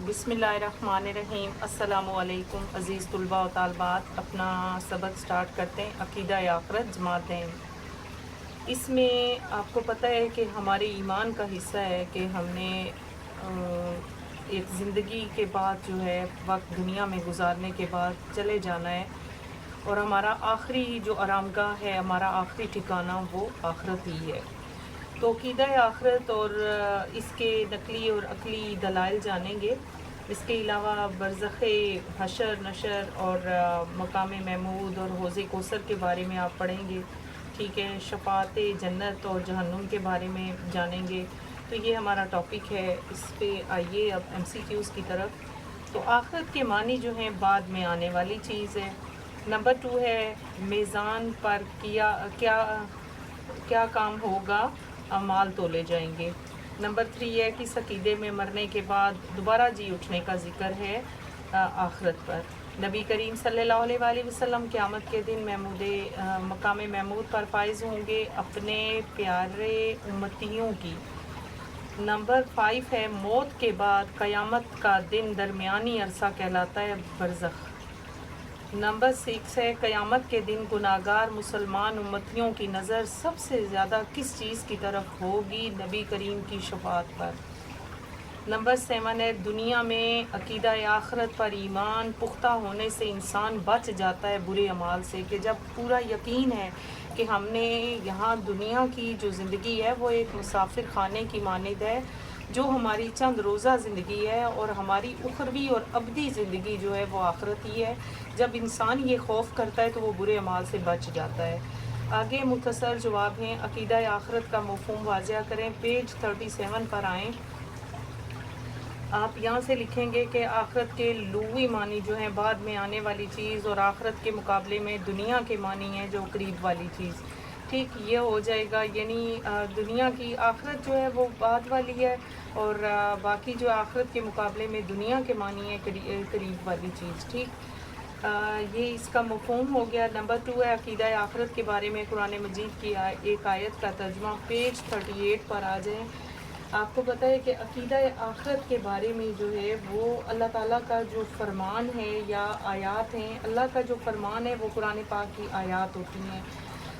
بسم اللہ الرحمن الرحیم۔ السلام علیکم عزیز طلباء و طالبات، اپنا سبق سٹارٹ کرتے ہیں عقیدہ آخرت جماعت دین۔ اس میں آپ کو پتہ ہے کہ ہمارے ایمان کا حصہ ہے کہ ہم نے ایک زندگی کے بعد جو ہے وقت دنیا میں گزارنے کے بعد چلے جانا ہے، اور ہمارا آخری جو آرام گاہ ہے، ہمارا آخری ٹھکانہ وہ آخرت ہی ہے۔ تو عقیدہ آخرت اور اس کے نقلی اور عقلی دلائل جانیں گے۔ اس کے علاوہ برزخ حشر نشر اور مقام محمود اور حوض کوثر کے بارے میں آپ پڑھیں گے، ٹھیک ہے۔ شفاعت جنت اور جہنم کے بارے میں جانیں گے۔ تو یہ ہمارا ٹاپک ہے۔ اس پہ آئیے اب MCQs کی طرف۔ تو آخرت کے معنی جو ہیں بعد میں آنے والی چیز ہے۔ نمبر 2 ہے میزان پر کیا کام ہوگا، اعمال تولے جائیں گے۔ نمبر 3 ہے کہ عقیدے میں مرنے کے بعد دوبارہ جی اٹھنے کا ذکر ہے آخرت پر۔ نبی کریم صلی اللہ علیہ وآلہ وسلم قیامت کے دن مقام محمود پر فائز ہوں گے اپنے پیارے امتیوں کی۔ نمبر 5 ہے موت کے بعد قیامت کا دن درمیانی عرصہ کہلاتا ہے برزخ۔ نمبر 6 ہے قیامت کے دن گناہگار مسلمان امتیوں کی نظر سب سے زیادہ کس چیز کی طرف ہوگی، نبی کریم کی شفاعت پر۔ نمبر 7 ہے دنیا میں عقیدہ آخرت پر ایمان پختہ ہونے سے انسان بچ جاتا ہے برے اعمال سے، کہ جب پورا یقین ہے کہ ہم نے یہاں دنیا کی جو زندگی ہے وہ ایک مسافر خانے کی مانند ہے، جو ہماری چند روزہ زندگی ہے، اور ہماری اخروی اور ابدی زندگی جو ہے وہ آخرت ہی ہے۔ جب انسان یہ خوف کرتا ہے تو وہ برے اعمال سے بچ جاتا ہے۔ آگے مختصر جواب ہیں۔ عقیدہ آخرت کا مفہوم واضح کریں۔ پیج 37 پر آئیں۔ آپ یہاں سے لکھیں گے کہ آخرت کے لغوی معنی جو ہیں بعد میں آنے والی چیز، اور آخرت کے مقابلے میں دنیا کے معنی ہیں جو قریب والی چیز، ٹھیک، یہ ہو جائے گا۔ یعنی دنیا کی آخرت جو ہے وہ بعد والی ہے، اور باقی جو آخرت کے مقابلے میں دنیا کے معنی ہے قریب والی چیز، ٹھیک۔ یہ اس کا مفہوم ہو گیا۔ نمبر 2 ہے عقیدہ آخرت کے بارے میں قرآن مجید کی ایک آیت کا ترجمہ۔ پیج 38 پر آ جائیں۔ آپ کو پتہ ہے کہ عقیدہ آخرت کے بارے میں جو ہے وہ اللہ تعالیٰ کا جو فرمان ہے یا آیات ہیں، اللہ کا جو فرمان ہے وہ قرآن پاک کی آیات ہوتی ہیں۔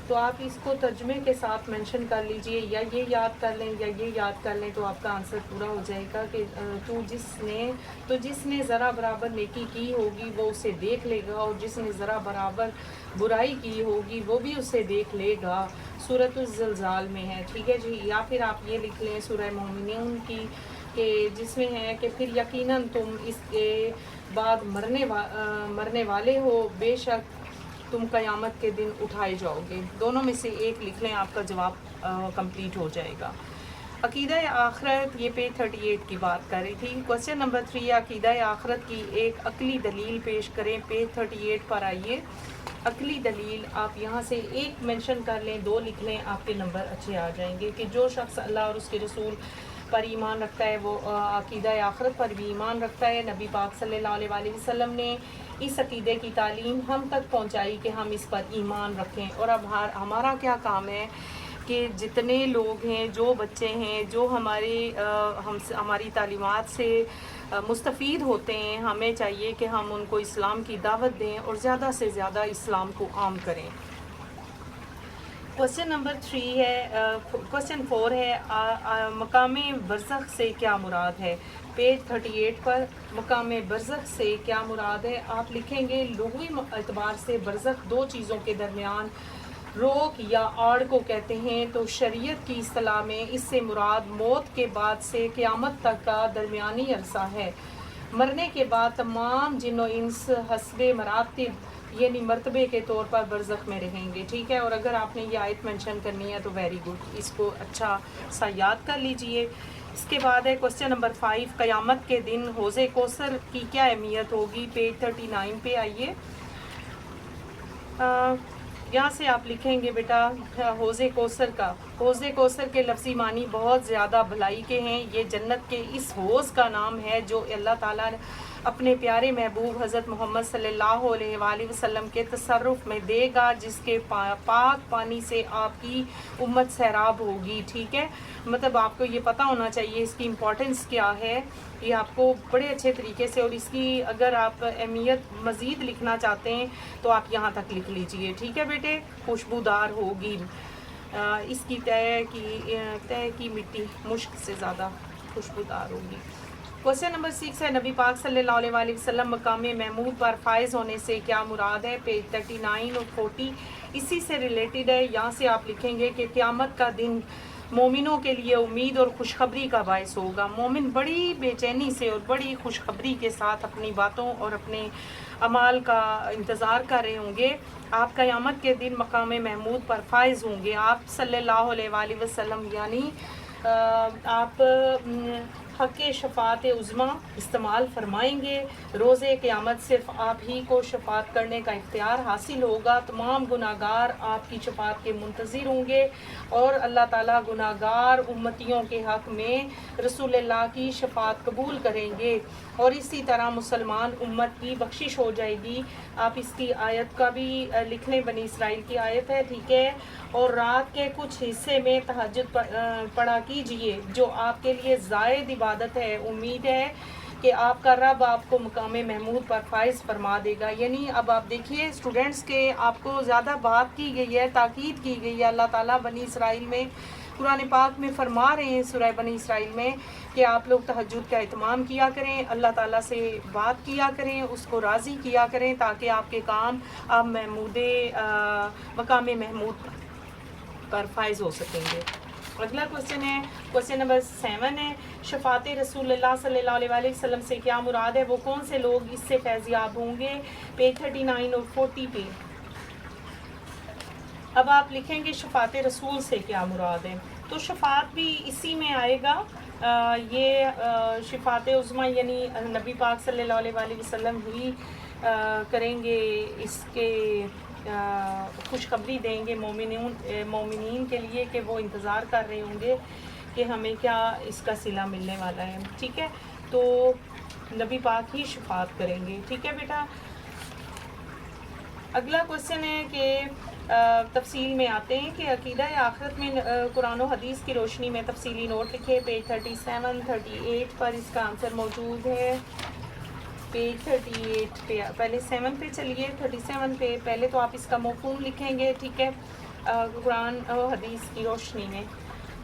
تو آپ اس کو ترجمے کے ساتھ منشن کر لیجئے، یا یہ یاد کر لیں یا یہ یاد کر لیں، تو آپ کا آنسر پورا ہو جائے گا کہ جس نے ذرا برابر نیکی کی ہوگی وہ اسے دیکھ لے گا، اور جس نے ذرا برابر برائی کی ہوگی وہ بھی اسے دیکھ لے گا۔ سورۃ الزلزال میں ہے، ٹھیک ہے جی۔ یا پھر آپ یہ لکھ لیں سورہ مومنون کی، کہ جس میں ہے کہ پھر یقیناً تم اس کے بعد مرنے والے ہو، بے شک تم قیامت کے دن اٹھائے جاؤ گے۔ دونوں میں سے ایک لکھ لیں، آپ کا جواب کمپلیٹ ہو جائے گا۔ عقیدہ آخرت، یہ پیج 38 کی بات کر رہی تھی۔ کوسچن نمبر 3، عقیدہ آخرت کی ایک عقلی دلیل پیش کریں۔ پیج 38 پر آئیے۔ عقلی دلیل آپ یہاں سے ایک منشن کر لیں، 2 لکھ لیں، آپ کے نمبر اچھے آ جائیں گے۔ کہ جو شخص اللہ اور اس کے رسول پر ایمان رکھتا ہے وہ عقیدہ آخرت پر بھی ایمان رکھتا ہے۔ نبی پاک صلی اللہ علیہ وآلہ وسلم نے اس عقیدے کی تعلیم ہم تک پہنچائی کہ ہم اس پر ایمان رکھیں، اور اب ہمارا کیا کام ہے کہ جتنے لوگ ہیں، جو بچے ہیں، جو ہماری تعلیمات سے مستفید ہوتے ہیں، ہمیں چاہیے کہ ہم ان کو اسلام کی دعوت دیں اور زیادہ سے زیادہ اسلام کو عام کریں۔ کوسچن نمبر 3 ہے، کوسچن 4 ہے مقام برزخ سے کیا مراد ہے۔ پیج 38 پر مقام برزخ سے کیا مراد ہے، آپ لکھیں گے لغوی اعتبار سے برزخ 2 چیزوں کے درمیان روک یا آڑ کو کہتے ہیں۔ تو شریعت کی اصطلاح میں اس سے مراد موت کے بعد سے قیامت تک کا درمیانی عرصہ ہے۔ مرنے کے بعد تمام جن و انس حسب مراتب یعنی مرتبے کے طور پر برزخ میں رہیں گے، ٹھیک ہے۔ اور اگر آپ نے یہ آیت منشن کرنی ہے تو ویری گڈ، اس کو اچھا سا یاد کر لیجئے۔ اس کے بعد ہے کوسچن نمبر 5، قیامت کے دن حوض کوثر کی کیا اہمیت ہوگی۔ پیج 39 پہ آئیے۔ یہاں سے آپ لکھیں گے بیٹا حوض کوثر کا، حوض کوثر کے لفظی معنی بہت زیادہ بھلائی کے ہیں۔ یہ جنت کے اس حوض کا نام ہے جو اللہ تعالیٰ اپنے پیارے محبوب حضرت محمد صلی اللہ علیہ وآلہ وسلم کے تصرف میں دے گا، جس کے پاک پانی سے آپ کی امت سیراب ہوگی. ٹھیک ہے، مطلب آپ کو یہ پتہ ہونا چاہیے اس کی امپورٹنس کیا ہے، یہ آپ کو بڑے اچھے طریقے سے، اور اس کی اگر آپ اہمیت مزید لکھنا چاہتے ہیں تو آپ یہاں تک لکھ لیجئے. ٹھیک ہے بیٹے، خوشبودار ہوگی، اس کی تہ کی مٹی مشک سے زیادہ خوشبودار ہوگی. کوشچن نمبر 6 ہے، نبی پاک صلی اللہ علیہ وآلہ وسلم مقام محمود پر فائز ہونے سے کیا مراد ہے؟ پیج 39 اور 40 اسی سے ریلیٹڈ ہے. یہاں سے آپ لکھیں گے کہ قیامت کا دن مومنوں کے لیے امید اور خوشخبری کا باعث ہوگا. مومن بڑی بے چینی سے اور بڑی خوشخبری کے ساتھ اپنی باتوں اور اپنے اعمال کا انتظار کر رہے ہوں گے. آپ قیامت کے دن مقام محمود پر فائز ہوں گے. آپ صلی اللہ علیہ وآلہ وسلم یعنی آپ حق شفاعت عظمیٰ استعمال فرمائیں گے. روز قیامت صرف آپ ہی کو شفاعت کرنے کا اختیار حاصل ہوگا. تمام گناہگار آپ کی شفاعت کے منتظر ہوں گے اور اللہ تعالیٰ گناہگار امتیوں کے حق میں رسول اللہ کی شفاعت قبول کریں گے اور اسی طرح مسلمان امت کی بخشش ہو جائے گی. آپ اس کی آیت کا بھی لکھ لیں، بنی اسرائیل کی آیت ہے. ٹھیک ہے، اور رات کے کچھ حصے میں تہجد پڑھا کیجئے جو آپ کے لیے زائد عبادت ہے. امید ہے کہ آپ کا رب آپ کو مقام محمود پر فائز فرما دے گا. یعنی اب آپ دیکھیے اسٹوڈنٹس کے آپ کو زیادہ بات کی گئی ہے، تاکید کی گئی ہے. اللہ تعالیٰ بنی اسرائیل میں قرآن پاک میں فرما رہے ہیں سورہ بنی اسرائیل میں کہ آپ لوگ تہجد کا اہتمام کیا کریں، اللہ تعالیٰ سے بات کیا کریں، اس کو راضی کیا کریں تاکہ آپ کے کام آپ مقام محمود پر فائز ہو سکیں گے. اگلا کوشچن ہے، کوشچن نمبر 7 ہے، شفاعت رسول اللہ صلی اللہ علیہ وآلہ وسلم سے کیا مراد ہے؟ وہ کون سے لوگ اس سے فیضیاب ہوں گے؟ پیج 39 اور 40 پہ. اب آپ لکھیں گے شفاعت رسول سے کیا مراد ہے، تو شفاعت بھی اسی میں آئے گا. یہ شفاعت عظمیٰ یعنی نبی پاک صلی اللہ علیہ وآلہ وسلم ہی کریں گے، اس کے خوشخبری دیں گے مومنین کے لیے کہ وہ انتظار کر رہے ہوں گے کہ ہمیں کیا اس کا صلہ ملنے والا ہے. ٹھیک ہے، تو نبی پاک ہی شفاعت کریں گے. ٹھیک ہے بیٹا. اگلا کوشچن ہے کہ تفصیل میں آتے ہیں کہ عقیدہ آخرت میں قرآن و حدیث کی روشنی میں تفصیلی نوٹ لکھے. پیج 37 38 پر اس کا آنسر موجود ہے. پیج 38 پہ پہلے 7 پہ چلیے. 37 پہ پہلے تو آپ اس کا مفہوم لکھیں گے. ٹھیک ہے، قرآن و حدیث کی روشنی میں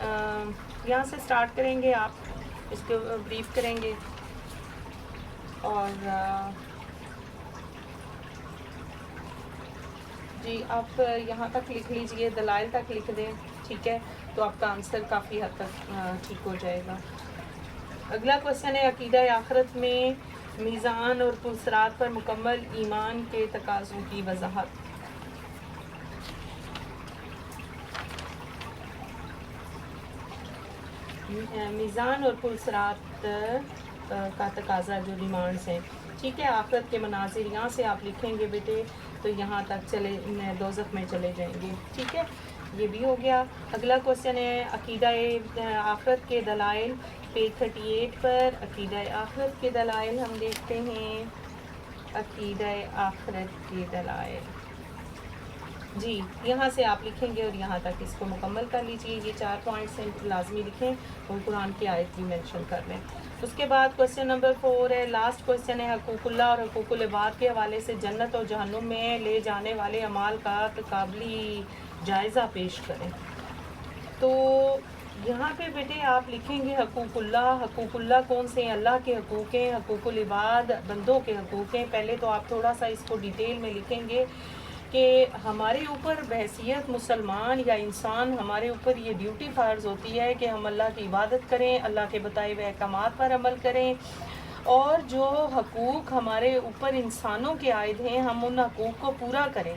یہاں سے سٹارٹ کریں گے، آپ اس کو بریف کریں گے اور جی آپ یہاں تک لکھ لیجئے، دلائل تک لکھ دیں. ٹھیک ہے، تو آپ کا آنسر کافی حد تک ٹھیک ہو جائے گا. اگلا کوشچن ہے، عقیدہ آخرت میں میزان اور پلسرات پر مکمل ایمان کے تقاضوں کی وضاحت. میزان اور پلسرات کا تقاضا جو ڈیمانڈس ہیں. ٹھیک ہے، آخرت کے مناظر یہاں سے آپ لکھیں گے بیٹے تو یہاں تک دوزخ میں چلے جائیں گے. ٹھیک ہے، یہ بھی ہو گیا. اگلا کوشچن ہے، عقیدہ آخرت کے دلائل. پیج 38 پر عقیدہ آخرت کے دلائل ہم دیکھتے ہیں. عقیدہ آخرت کے دلائل جی یہاں سے آپ لکھیں گے اور یہاں تک اس کو مکمل کر لیجئے. یہ 4 پوائنٹس ہیں، لازمی لکھیں اور قرآن کی آیت بھی مینشن کر لیں. اس کے بعد کوشچن نمبر 4 ہے، لاسٹ کوشچن ہے، حقوق اللہ اور حقوق العباد کے حوالے سے جنت اور جہنم میں لے جانے والے اعمال کا تقابلی جائزہ پیش کریں. تو یہاں پہ بیٹے آپ لکھیں گے حقوق اللہ. حقوق اللہ کون سے ہیں؟ اللہ کے حقوق ہیں. حقوق العباد بندوں کے حقوق ہیں. پہلے تو آپ تھوڑا سا اس کو ڈیٹیل میں لکھیں گے کہ ہمارے اوپر بحیثیت مسلمان یا انسان ہمارے اوپر یہ ڈیوٹی فرض ہوتی ہے کہ ہم اللہ کی عبادت کریں، اللہ کے بتائے ہوئے احکامات پر عمل کریں، اور جو حقوق ہمارے اوپر انسانوں کے عائد ہیں ہم ان حقوق کو پورا کریں.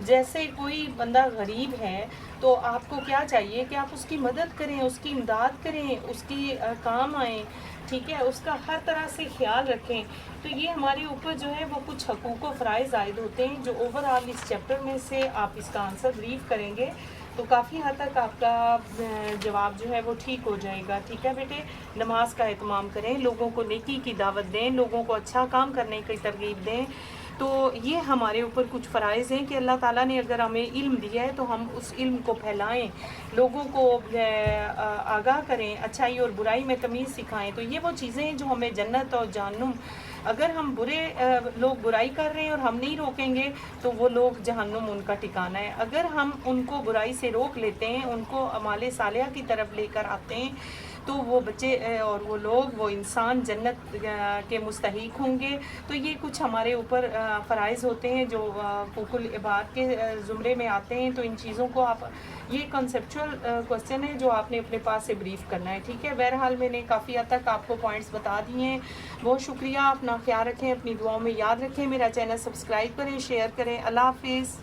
جیسے کوئی بندہ غریب ہے تو آپ کو کیا چاہیے کہ آپ اس کی مدد کریں، اس کی امداد کریں، اس کی کام آئیں. ٹھیک ہے، اس کا ہر طرح سے خیال رکھیں. تو یہ ہمارے اوپر جو ہے وہ کچھ حقوق و فرائض عائد ہوتے ہیں جو اوور آل اس چیپٹر میں سے آپ اس کا آنسر بریف کریں گے تو کافی حد تک آپ کا جواب جو ہے وہ ٹھیک ہو جائے گا. ٹھیک ہے بیٹے, نماز کا اہتمام کریں, لوگوں کو نیکی کی دعوت دیں, لوگوں کو اچھا کام کرنے کی ترغیب دیں. تو یہ ہمارے اوپر کچھ فرائض ہیں کہ اللہ تعالیٰ نے اگر ہمیں علم دیا ہے تو ہم اس علم کو پھیلائیں, لوگوں کو آگاہ کریں, اچھائی اور برائی میں تمیز سکھائیں. تو یہ وہ چیزیں ہیں جو ہمیں جنت اور جہنم, اگر ہم لوگ برائی کر رہے ہیں اور ہم نہیں روکیں گے تو وہ لوگ جہنم ان کا ٹھکانہ ہے. اگر ہم ان کو برائی سے روک لیتے ہیں, ان کو اعمال صالحہ کی طرف لے کر آتے ہیں, تو وہ بچے اور وہ لوگ, وہ انسان جنت کے مستحق ہوں گے. تو یہ کچھ ہمارے اوپر فرائض ہوتے ہیں جو حقوق العباد کے زمرے میں آتے ہیں. تو ان چیزوں کو آپ, یہ کنسیپچول کوسچن ہے جو آپ نے اپنے پاس سے بریف کرنا ہے. ٹھیک ہے, بہرحال میں نے کافی حد تک آپ کو پوائنٹس بتا دیے ہیں. بہت شکریہ, اپنا خیال رکھیں, اپنی دعاؤں میں یاد رکھیں, میرا چینل سبسکرائب کریں, شیئر کریں. اللہ حافظ.